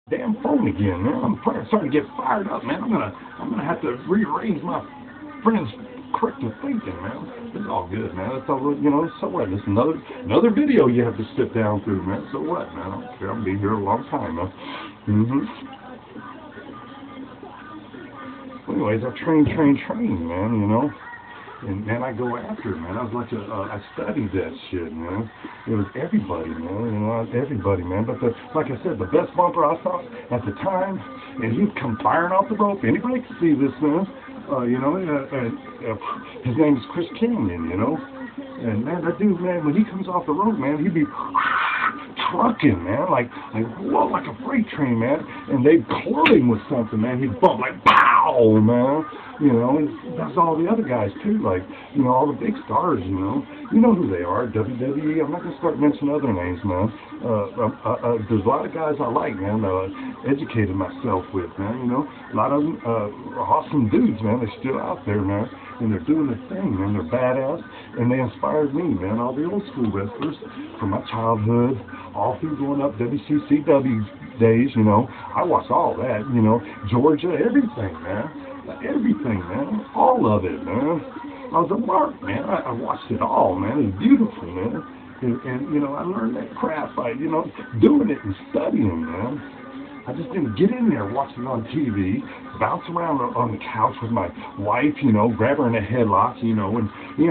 Damn phone again, man. I'm starting to get fired up, man. I'm gonna have to rearrange my friend's corrective thinking, man. It's all good, man. It's all, so what? It's another video you have to sit down through, man. So what, man? I don't care. I'll be here a long time, man. Anyways, I train, man. And man, I go after it, man. I was like, I studied that shit, man. It was everybody, man. Everybody, man. But like I said, the best bumper I saw at the time, and he'd come firing off the rope. Anybody can see this, man. His name is Chris Canyon, And man, that dude, man, when he comes off the rope, man, he'd be trucking, man, like whoa, like a freight train, man. And they'd club him with something, man. He'd bump like pow, man. And that's all the other guys too, like, all the big stars, you know who they are, WWE. I'm not gonna start mentioning other names, man. There's a lot of guys I like, man, that I educated myself with, man, a lot of them are awesome dudes, man. They're still out there, man, and they're doing their thing, man. They're badass, and they inspired me, man. All the old school wrestlers from my childhood, all through going up WCCW days, I watched all that, Georgia, everything, man. Everything, man. All of it, man. I was a mark, man. I watched it all, man. It was beautiful, man. And I learned that crap by, doing it and studying, man. I just didn't get in there watching it on TV, bounce around on the couch with my wife, grab her in a headlock, and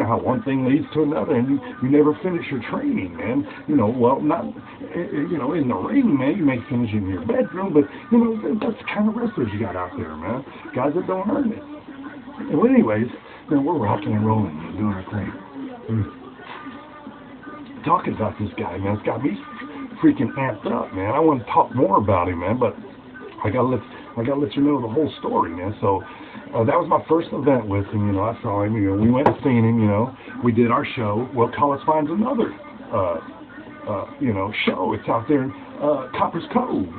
how one thing leads to another, and you never finish your training, man. Well, not, in the ring, man, you may finish in your bedroom, but, that's the kind of wrestlers you got out there, man. Guys that don't earn it. Well, anyways, man, we're rocking and rolling, man, doing our thing. Talking about this guy, man, it's got me freaking amped up, man. I want to talk more about him, man, but I gotta let you know the whole story, man. So that was my first event with him. I saw him. We went and seen him. We did our show. Well, College finds another, show. It's out there in Coppers Cove,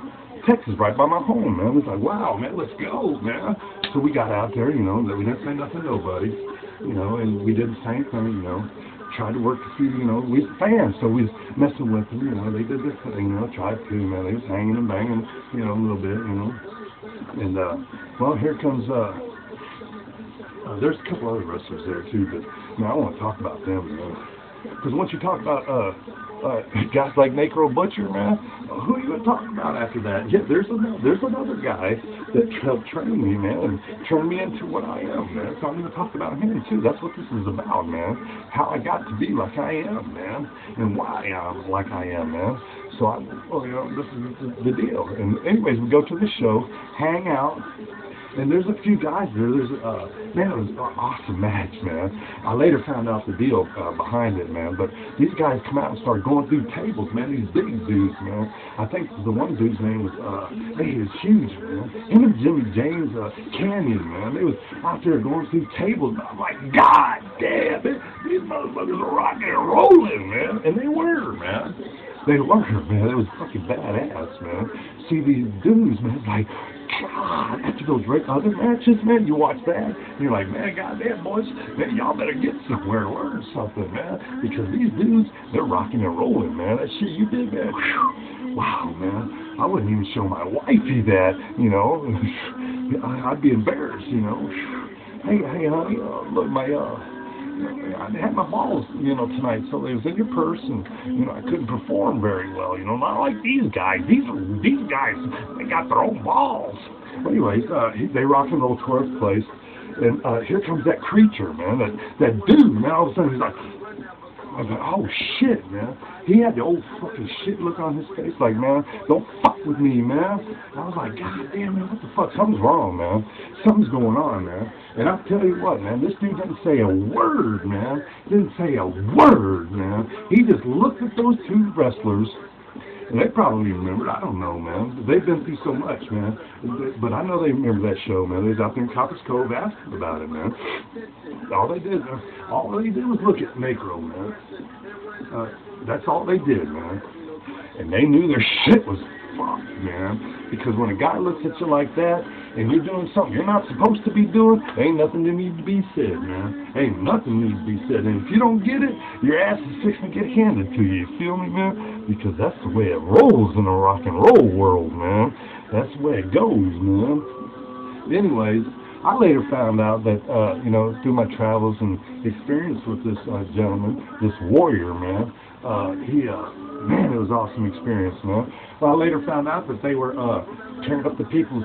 Texas, right by my home, man. It was like, wow, man, let's go, man. So we got out there. We didn't say nothing to nobody, and we did the same thing, tried to work to see, we was fans, so we was messing with them, they did this thing, tried to, man, they was hanging and banging, a little bit, and, well, here comes, there's a couple other wrestlers there, too, but, I want to talk about them, because once you talk about, guys like Necro Butcher, man, who are you going to talk about after that? Yeah, there's another guy that helped train me, man, and turned me into what I am, man. So I'm going to talk about him, too. That's what this is about, man. How I got to be like I am, man, and why I'm like I am, man. So, this is the deal. And anyways, we go to the show, hang out, and there's a few guys there. Man, it was an awesome match, man. I later found out the deal behind it, man. But these guys come out and start going through tables, man. These big dudes, man. I think the one dude's name was, he was huge, man. Him and Jimmy James Canyon, man. They was out there going through tables. I'm like, God damn, these motherfuckers are rocking and rolling, man. And they were, man. They were, man. It was fucking badass, man. See these dudes, man, like, God, after those other matches, man, you watch that, and you're like, man, goddamn, boys, man, y'all better get somewhere and learn something, man, because these dudes, they're rocking and rolling, man. That shit you did, man, whew, wow, man, I wouldn't even show my wifey that, I'd be embarrassed, Hey, honey, look, I had my balls, tonight, so they was in your purse, and, I couldn't perform very well, not like these guys. These guys, they got their own balls. But anyways, they rock and roll towards place, and here comes that creature, man, that dude, man, all of a sudden he's like, I was like, oh shit, man. He had the old fucking shit look on his face, like, man, don't fuck with me, man. I was like, God damn, man, what the fuck? Something's wrong, man. Something's going on, man. And I'll tell you what, man, this dude didn't say a word, man. Didn't say a word, man. He just looked at those two wrestlers, and they probably remembered. I don't know, man. They've been through so much, man. But I know they remember that show, man. They was out there in Coppers Cove asking about it, man. All they did was look at Necro, man. That's all they did, man. And they knew their shit was fucked, man. Because when a guy looks at you like that, and you're doing something you're not supposed to be doing, ain't nothing that needs to be said, man. Ain't nothing needs to be said. And if you don't get it, your ass is fixing to get handed to you. You feel me, man? Because that's the way it rolls in the rock and roll world, man. That's the way it goes, man. Anyways, I later found out that, through my travels and experience with this gentleman, this warrior, man, man, it was an awesome experience, man. Well, I later found out that they were tearing up the people's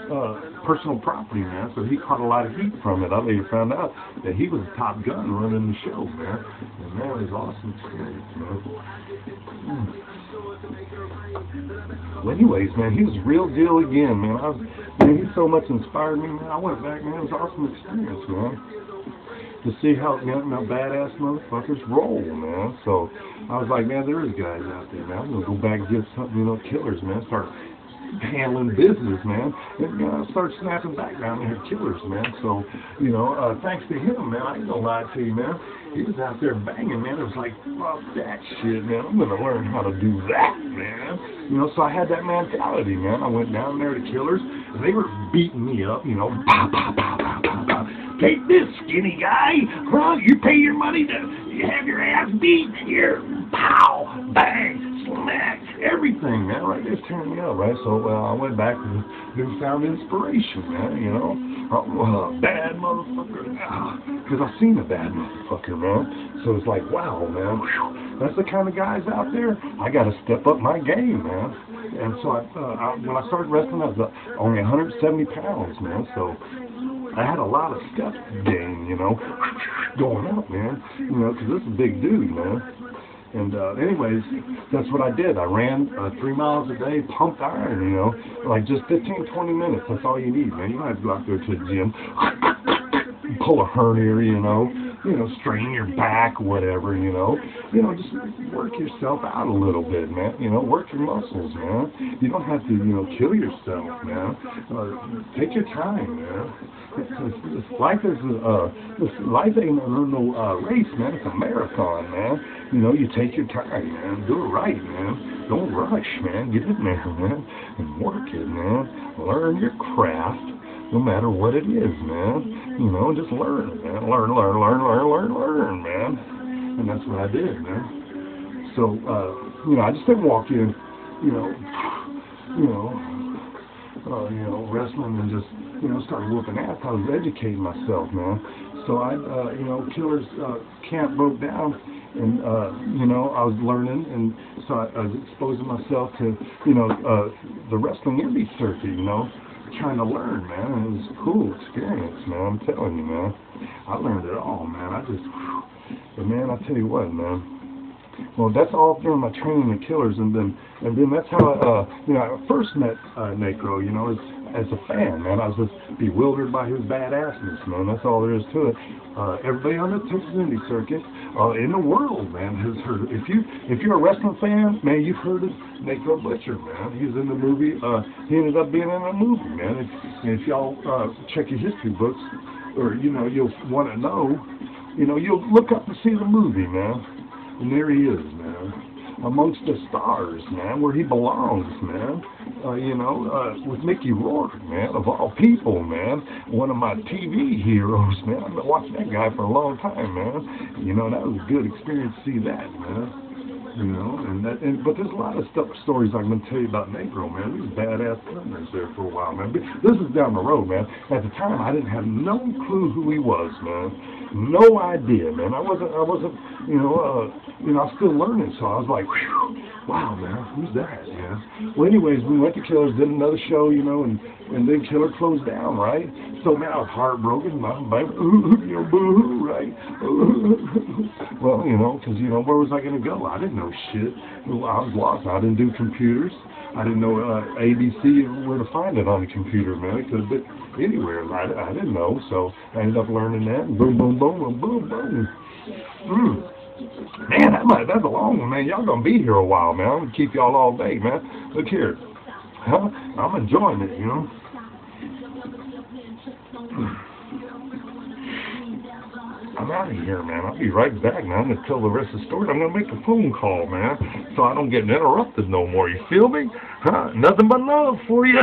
personal property, man, so he caught a lot of heat from it. I later found out that he was a top gun running the show, man. And man, it was an awesome experience, man. Well, anyways, man, he was real deal again, man. He so much inspired me, man. I went back, man. It was an awesome experience, man. To see how badass motherfuckers roll, man. So I was like, man, there is guys out there, man. I'm gonna go back and get some, killers, man. Start handling business, man. And start snapping back down there, killers, man. So, thanks to him, man. I ain't gonna lie to you, man. He was out there banging, man. It was like, fuck that shit, man. I'm gonna learn how to do that, man. So I had that mentality, man. I went down there to killers, and they were beating me up, pow, pow, pow, pow, pow, pow. Take this, skinny guy. Well, you pay your money to have your ass beat here. Pow, bang, smack, everything, man. Right, it's tearing me up, right? So I went back and newfound inspiration, man. Bad motherfucker. Because I've seen a bad motherfucker, man. So it's like, wow, man. Whew, that's the kind of guys out there. I got to step up my game, man. And so when I started wrestling, I was only 170 pounds, man. So I had a lot of step gain, going up, man. Because this is a big dude, man. And anyways, that's what I did. I ran 3 miles a day, pumped iron, like just 15, 20 minutes. That's all you need, man. You don't have to go out there to the gym, pull a hernia, strain your back, whatever, just work yourself out a little bit, man. Work your muscles, man. You don't have to, kill yourself, man. Take your time, man. Life ain't no race, man. It's a marathon, man. You take your time, man. Do it right, man. Don't rush, man. Get in there, man, and work it, man. Learn your craft, no matter what it is, man. Just learn, man. Learn, man. And that's what I did, man. So, I just didn't walk in, wrestling and just, start whooping ass. I was educating myself, man. So Killers camp broke down, and I was learning, and so I was exposing myself to, the wrestling indie circuit, trying to learn, man. And it was a cool experience, man. I'm telling you, man. I learned it all, man. But man, I tell you what, man. Well, that's all during my training in Killers, and then that's how I first met Necro. As a fan, man. I was just bewildered by his badassness, man. That's all there is to it. Everybody on the Texas Indie circuit in the world, man, has heard. If you're a wrestling fan, man, you've heard of Necro Butcher, man. He was in the movie. He ended up being in a movie, man. If y'all check your history books, or you'll want to know, you'll look up and see the movie, man. And there he is, man, amongst the stars, man, where he belongs, man. With Mickey Rourke, man, of all people, man, one of my TV heroes, man. I've been watching that guy for a long time, man. That was a good experience to see that, man. But there's a lot of stories I'm going to tell you about Necro, man. He was badass partners there for a while, man. But this is down the road, man. At the time, I didn't have no clue who he was, man. No idea, man. I wasn't, I was still learning, so I was like, whew, wow, man, who's that, man? Well, anyways, we went to Killers, did another show, and then Killer closed down, right? So, man, I was heartbroken, boo-hoo, right? Well, because, where was I going to go? I didn't know shit. I was lost. I didn't do computers. I didn't know ABC, where to find it on the computer, man. It could have been anywhere. I didn't know, so I ended up learning that. And boom, boom, boom, boom, boom, boom. Man, that's a long one, man. Y'all gonna be here a while, man. I'm gonna keep y'all all day, man. Look here. Huh? I'm enjoying it, I'm out of here, man. I'll be right back, man. I'm going to tell the rest of the story. I'm going to make a phone call, man, so I don't get interrupted no more. You feel me? Huh? Nothing but love for you.